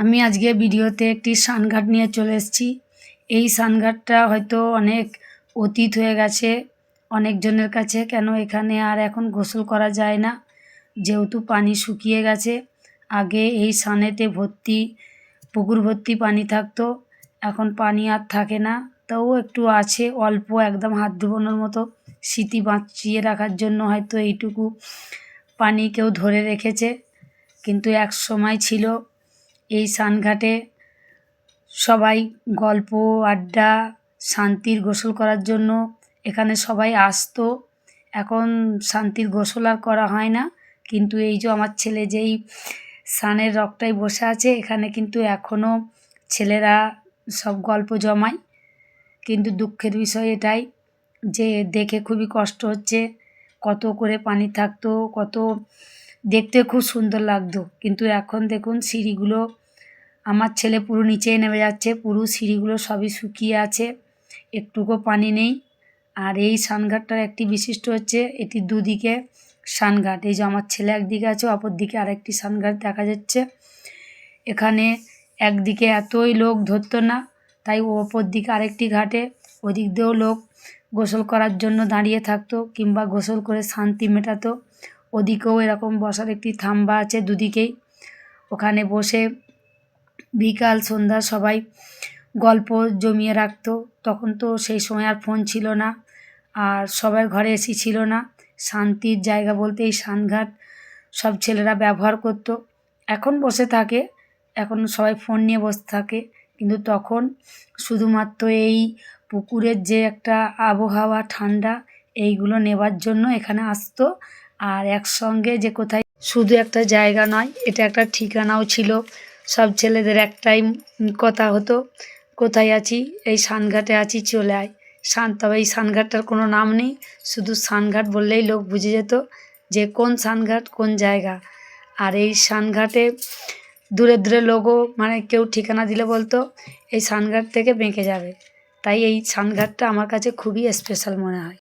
আমি আজকে ভিডিওতে একটি স্নানঘাট নিয়ে চলে এসেছি। এই স্নানঘাটটা হয়তো অনেক অতীত হয়ে গেছে অনেকজনের কাছে, কেন এখানে আর এখন গোসল করা যায় না, যেহেতু পানি শুকিয়ে গেছে। আগে এই স্নানেতে ভর্তি পুকুর ভর্তি পানি থাকতো, এখন পানি আর থাকে না। তাও একটু আছে অল্প, একদম হাত ধোয়ানোর মতো, স্মৃতি বাঁচিয়ে রাখার জন্য হয়তো এইটুকু পানি কেউ ধরে রেখেছে। কিন্তু এক সময় ছিল এই স্নানঘাটে সবাই গল্প আড্ডা শান্তির গোসল করার জন্য এখানে সবাই আসতো। এখন শান্তির গোসল আর করা হয় না, কিন্তু এই যে আমার ছেলে যেই স্নানের রকটায় বসে আছে, এখানে কিন্তু এখনও ছেলেরা সব গল্প জমায়। কিন্তু দুঃখের বিষয় এটাই যে দেখে খুবই কষ্ট হচ্ছে, কত করে পানি থাকতো, কত দেখতে খুব সুন্দর লাগতো। কিন্তু এখন দেখুন সিঁড়িগুলো, আমার ছেলে পুরো নিচেই নেমে যাচ্ছে, পুরো সিঁড়িগুলো সবই শুকিয়ে আছে, একটুকু পানি নেই। আর এই স্নানঘাটটার একটি বিশিষ্ট হচ্ছে এটি দুদিকে স্নানঘাট। এই যে আমার ছেলে একদিকে আছে, অপর দিকে আরেকটি স্নানঘাট দেখা যাচ্ছে। এখানে একদিকে এতই লোক ধরতো না, তাই অপর দিকে আরেকটি ঘাটে ওদিক দিয়েও লোক গোসল করার জন্য দাঁড়িয়ে থাকতো, কিংবা গোসল করে শান্তি মেটাতো। ওদিকেও এরকম বসার একটি থাম্বা আছে দুদিকেই, ওখানে বসে বিকাল সন্ধ্যা সবাই গল্প জমিয়ে রাখতো। তখন তো সেই সময় আর ফোন ছিল না, আর সবার ঘরে এসি ছিল না। শান্তির জায়গা বলতে এই স্নানঘাট সব ছেলেরা ব্যবহার করত। এখন বসে থাকে, এখন সবাই ফোন নিয়ে বসে থাকে, কিন্তু তখন শুধুমাত্র এই পুকুরের যে একটা আবহাওয়া ঠান্ডা, এইগুলো নেবার জন্য এখানে আসতো। আর একসঙ্গে যে কোথায়, শুধু একটা জায়গা নয়, এটা একটা ঠিকানাও ছিল। সব ছেলেদের একটাই কথা হতো, কোথায় আছি, এই স্নানঘাটে আছি, চলে আয়। তবে এই স্নানঘাটটার কোনো নাম নেই, শুধু স্নানঘাট বললেই লোক বুঝে যেত যে কোন স্নানঘাট কোন জায়গা। আর এই স্নানঘাটে দূরে দূরে লোকও, মানে কেউ ঠিকানা দিলে বলতো এই স্নানঘাট থেকে বেঁকে যাবে। তাই এই স্নানঘাটটা আমার কাছে খুবই স্পেশাল মনে হয়।